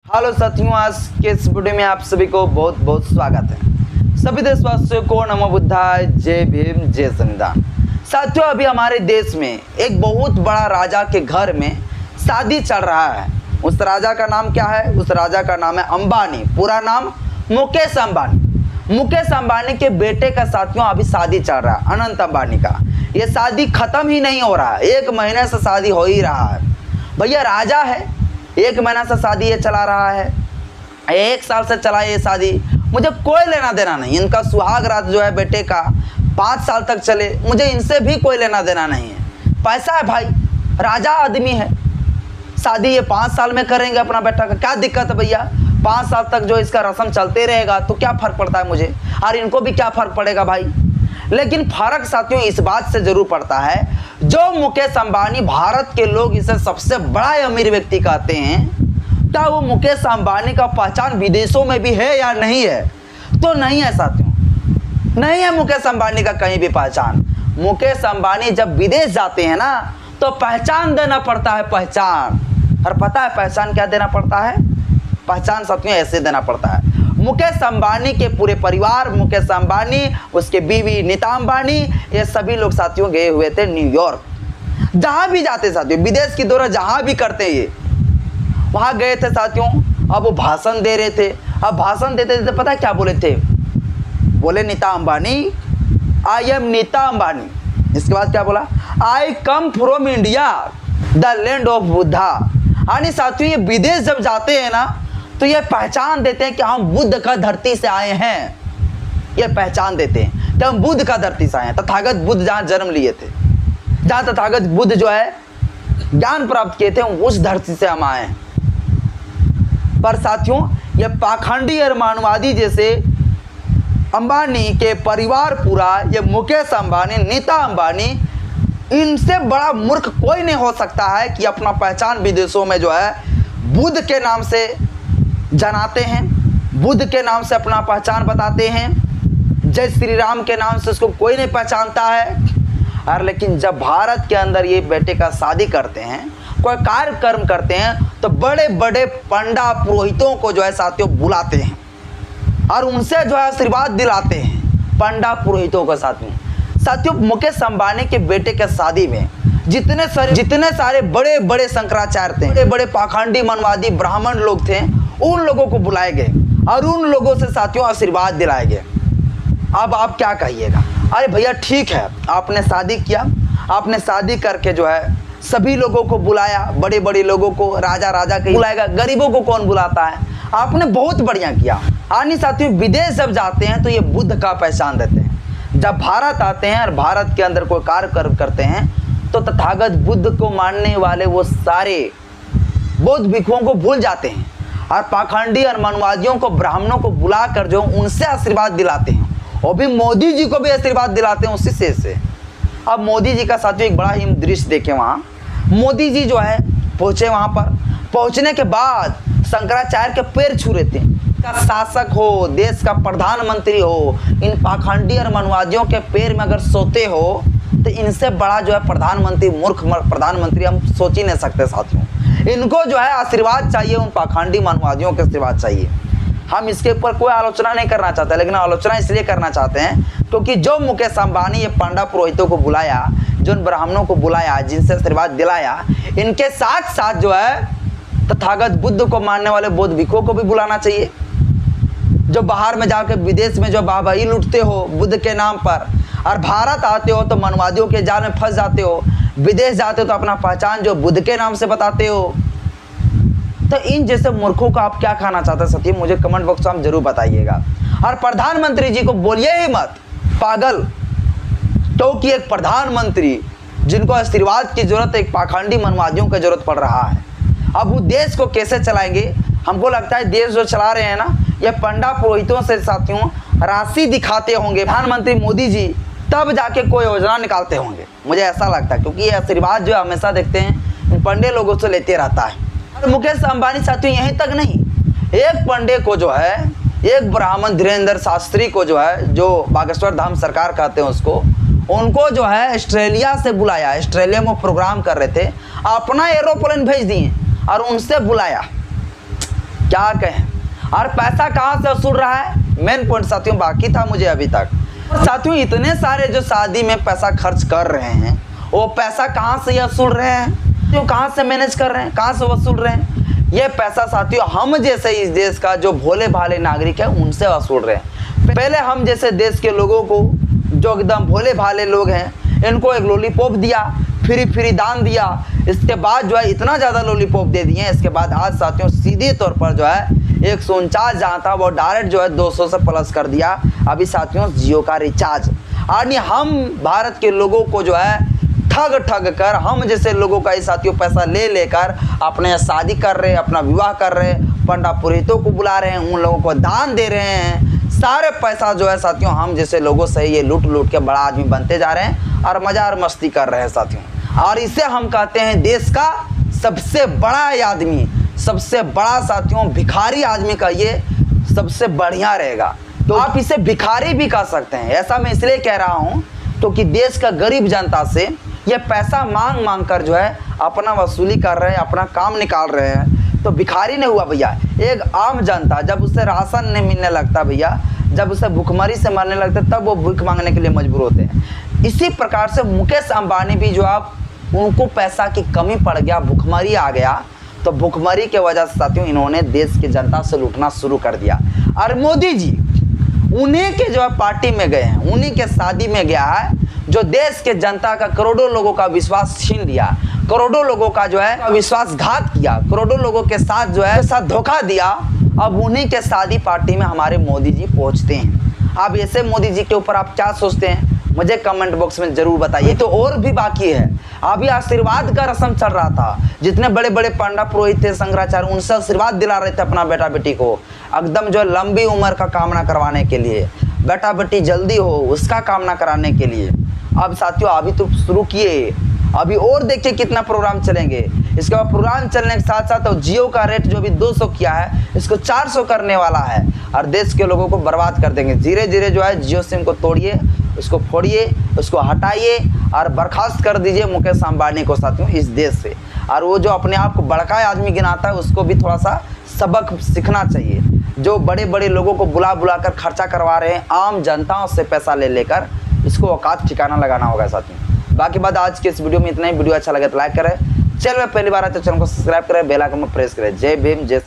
Hello साथियों, आज के इस वीडियो में आप सभी को बहुत बहुत स्वागत है। सभी देशवासियों को नमो बुद्धाय, जय भीम, जय संविधान। साथियों, अभी हमारे देश में एक बहुत बड़ा राजा के घर में शादी चल रहा है। उस राजा का नाम क्या है? उस राजा का नाम है अंबानी। पूरा नाम मुकेश अंबानी। मुकेश अंबानी के बेटे का साथियों अभी शादी चल रहा है, अनंत अंबानी का। ये शादी खत्म ही नहीं हो रहा है, 1 महीने से शादी हो ही रहा है। भैया राजा है, 1 महीना से शादी ये चला रहा है, 1 साल से चला ये शादी। मुझे कोई लेना देना नहीं। इनका सुहाग रात जो है बेटे का 5 साल तक चले, मुझे इनसे भी कोई लेना देना नहीं है। पैसा है भाई, राजा आदमी है, शादी ये 5 साल में करेंगे अपना बेटा का। क्या दिक्कत है भैया? 5 साल तक जो इसका रस्म चलते रहेगा तो क्या फ़र्क पड़ता है मुझे, और इनको भी क्या फ़र्क पड़ेगा भाई। लेकिन फ़र्क साथियों इस बात से ज़रूर पड़ता है, जो मुकेश अंबानी, भारत के लोग इसे सबसे बड़ा अमीर व्यक्ति कहते हैं, क्या वो मुकेश अंबानी का पहचान विदेशों में भी है या नहीं है? तो नहीं है साथियों, नहीं है मुकेश अंबानी का कहीं भी पहचान। मुकेश अंबानी जब विदेश जाते हैं ना तो पहचान देना पड़ता है, पहचान। और पता है पहचान क्या देना पड़ता है? पहचान साथियों ऐसे देना पड़ता है। मुकेश अंबानी के पूरे परिवार, मुकेश अंबानी, उसके बीवी नीता अंबानी, ये सभी लोग साथियों गए हुए थे न्यूयॉर्क। जहाँ भी जाते साथियों, विदेश की दौरा जहाँ भी करते ये, वहाँ गए थे साथियों। अब वो भाषण दे रहे थे। अब भाषण देते देते पता है क्या बोले थे? बोले नीता अंबानी, आई एम नीता अंबानी। इसके बाद क्या बोला? I come from India, the land of Buddha. यानी साथियों ये विदेश जब जाते हैं ना तो ये पहचान देते हैं कि हम बुद्ध का धरती से आए हैं। ये पहचान देते हैं कि हम बुद्ध का धरती से आए हैं। तथागत बुद्ध जहाँ जन्म लिए थे, जहाँ तथागत बुद्ध जो है ज्ञान प्राप्त किए थे, उस धरती से हम आए हैं। पर साथियों ये पाखंडी और मानवादी जैसे अंबानी के परिवार पूरा, ये मुकेश अंबानी, नीता अंबानी, इनसे बड़ा मूर्ख कोई नहीं हो सकता है कि अपना पहचान विदेशों में जो है बुद्ध के नाम से जनाते हैं, बुद्ध के नाम से अपना पहचान बताते हैं। जय श्री राम के नाम से उसको कोई नहीं पहचानता है। और लेकिन जब भारत के अंदर ये बेटे का शादी करते हैं, कोई कार्यक्रम करते हैं, तो बड़े बड़े पंडा पुरोहितों को जो है साथियों बुलाते हैं और उनसे जो है आशीर्वाद दिलाते हैं, पंडा पुरोहितों को। साथियों मुकेश अंबानी के बेटे के शादी में जितने सारे बड़े बड़े शंकराचार्य थे, बड़े बड़े पाखंडी मनवादी ब्राह्मण लोग थे, उन लोगों को बुलाए गए और उन लोगों से साथियों आशीर्वाद दिलाए गए। अब आप क्या कहिएगा? अरे भैया ठीक है, आपने शादी किया, आपने शादी करके जो है सभी लोगों को बुलाया, बड़े बड़े लोगों को, राजा के बुलाएगा, गरीबों को कौन बुलाता है? आपने बहुत बढ़िया किया। यानी साथियों विदेश जब जाते हैं तो ये बुद्ध का पहचान देते हैं। जब भारत आते हैं और भारत के अंदर कोई कार्यक्रम करते हैं तो तथागत बुद्ध को मानने वाले वो सारे बौद्ध भिक्षुओं को भूल जाते हैं और पाखंडी और मनवादियों को, ब्राह्मणों को बुलाकर जो उनसे आशीर्वाद दिलाते हैं। और भी मोदी जी को भी आशीर्वाद दिलाते हैं उसी से। अब मोदी जी का साथियों एक बड़ा ही दृश्य देखें। वहाँ मोदी जी जो है पहुँचे, वहाँ पर पहुँचने के बाद शंकराचार्य के पैर छू रहे थे। का शासक हो, देश का प्रधानमंत्री हो, इन पाखंडी और मनवादियों के पैर में अगर सोते हो तो इनसे बड़ा जो है प्रधानमंत्री, मूर्ख प्रधानमंत्री हम सोच ही नहीं सकते साथियों। इनको जो है आशीर्वाद चाहिए, उन पाखंडी मनवादियों के आशीर्वाद चाहिए। हम इसके ऊपर कोई आलोचना नहीं करना चाहते, लेकिन आलोचना इसलिए करना चाहते हैं क्योंकि जो मुकेश अंबानी ये पंडा पुरोहितों को बुलाया, जो उन ब्राह्मणों को बुलाया, जिनसे आशीर्वाद दिलाया, इनके साथ साथ जो है तथागत बुद्ध को मानने वाले बौद्ध भिक्षुओं को भी बुलाना चाहिए। जो बाहर में जाकर विदेश में जो बाबाई लूटते हो बुद्ध के नाम पर, और भारत आते हो तो मनवादियों के जाल में फंस जाते हो, विदेश जाते हो तो अपना पहचान जो बुद्ध के नाम से बताते हो। तो इन जैसे मूर्खों का आप क्या खाना चाहते हैं साथियों? मुझे कमेंट बॉक्स में जरूर बताइएगा। और प्रधानमंत्री जी को बोलिए ही मत पागल, क्योंकि एक प्रधानमंत्री जिनको आशीर्वाद की जरूरत है, एक पाखंडी मनवादियों की जरूरत पड़ रहा है। अब वो देश को कैसे चलाएंगे? हमको लगता है देश जो चला रहे हैं ना, ये पंडा पुरोहितों से साथियों राशि दिखाते होंगे प्रधानमंत्री मोदी जी, तब जाके कोई योजना निकालते होंगे, मुझे ऐसा लगता है। क्योंकि ये आशीर्वाद जो हमेशा देखते हैं इन पंडे लोगों से लेते रहता है। और मुकेश अंबानी साथियों यहीं तक नहीं, एक पंडे को जो है, एक ब्राह्मण धीरेन्द्र शास्त्री को जो है, जो बागेश्वर धाम सरकार कहते हैं उसको, उनको जो है ऑस्ट्रेलिया से बुलाया। ऑस्ट्रेलिया में प्रोग्राम कर रहे थे, अपना एरोप्लेन भेज दिए और उनसे बुलाया। क्या कहें। और पैसा कहाँ से वसूल रहा है, मेन पॉइंट साथियों बाकी था मुझे अभी तक। साथियों इतने सारे जो शादी में पैसा खर्च कर रहे हैं, वो पैसा कहाँ से वसूल रहे हैं, तो कहाँ से मैनेज कर रहे हैं, कहाँ से वसूल रहे हैं। ये पैसा साथियों हम जैसे इस देश का जो भोले भाले नागरिक है उनसे वसूल रहे हैं। पहले हम जैसे देश के लोगों को, जो एकदम भोले भाले लोग हैं, इनको एक लॉलीपॉप दिया, फ्री दान दिया। इसके बाद जो है इतना ज़्यादा लॉलीपॉप दे दिए, इसके बाद आज साथियों सीधे तौर पर जो है 149 जहाँ था वो डायरेक्ट जो है 200 से प्लस कर दिया अभी साथियों जियो का रिचार्ज। और हम भारत के लोगों को जो है ठग कर, हम जैसे लोगों का ही साथियों पैसा ले लेकर अपने शादी कर रहे हैं, अपना विवाह कर रहे हैं, पंडा पुरोहितों को बुला रहे हैं, उन लोगों को दान दे रहे हैं। सारे पैसा जो है साथियों हम जैसे लोगों से ये लूट के बड़ा आदमी बनते जा रहे हैं और मजा और मस्ती कर रहे हैं साथियों। और इसे हम कहते हैं देश का सबसे बड़ा आदमी, सबसे बड़ा साथियों भिखारी आदमी का ये सबसे बढ़िया रहेगा। तो आप इसे भिखारी भी कह सकते हैं। ऐसा मैं इसलिए कह रहा हूँ तो कि देश का गरीब जनता से ये पैसा मांग कर जो है अपना वसूली कर रहे हैं, अपना काम निकाल रहे हैं, तो भिखारी नहीं हुआ भैया। एक आम जनता जब उसे राशन नहीं मिलने लगता भैया, जब उसे भुखमरी से मरने लगता तब वो भूख मांगने के लिए मजबूर होते हैं। इसी प्रकार से मुकेश अंबानी भी जो आप उनको पैसा की कमी पड़ गया, भुखमरी आ गया, तो भुखमरी के वजह से साथियों इन्होंने देश की जनता से लूटना शुरू कर दिया। और मोदी जी उन्हीं के जो है पार्टी में गए हैं, उन्हीं के शादी में गया है, जो देश के जनता का करोड़ों लोगों का विश्वास छीन लिया, करोड़ों लोगों का जो है विश्वासघात किया, करोड़ों लोगों के साथ जो है साथ धोखा दिया। अब उन्हीं के शादी पार्टी में हमारे मोदी जी पहुंचते हैं। अब ऐसे मोदी जी के ऊपर आप क्या सोचते हैं मुझे कमेंट बॉक्स में जरूर बताइए। तो और भी बाकी है, अभी आशीर्वाद का रस्म चल रहा था, जितने बड़े बड़े पंडा पुरोहित थे, शंकराचार्य, उनसे आशीर्वाद दिला रहे थे अपना बेटा बेटी को, एकदम जो लंबी उम्र का कामना करवाने के लिए, बेटा बेटी जल्दी हो उसका कामना कराने के लिए। अब साथियों अभी तो शुरू किए, अभी और देखिए कितना प्रोग्राम चलेंगे। इसके बाद प्रोग्राम चलने के साथ साथ जियो का रेट जो भी 200 किया है इसको 400 करने वाला है और देश के लोगों को बर्बाद कर देंगे। धीरे धीरे जो है जियो सिम को तोड़िए, उसको फोड़िए, उसको हटाइए और बर्खास्त कर दीजिए मुकेश अंबानी को साथियों इस देश से। और वो जो अपने आप को बड़का आदमी गिनाता है उसको भी थोड़ा सा सबक सीखना चाहिए। जो बड़े बड़े लोगों को बुला कर खर्चा करवा रहे हैं आम जनताओं से पैसा ले लेकर, इसको औकात ठिकाना लगाना होगा साथियों। बाकी बात आज के इस वीडियो में इतना ही। वीडियो अच्छा लगे तो लाइक करें, चैनल में पहली बार आए तो चैनल को सब्सक्राइब करें, बेल आइकन को प्रेस करें। जय भीम, जय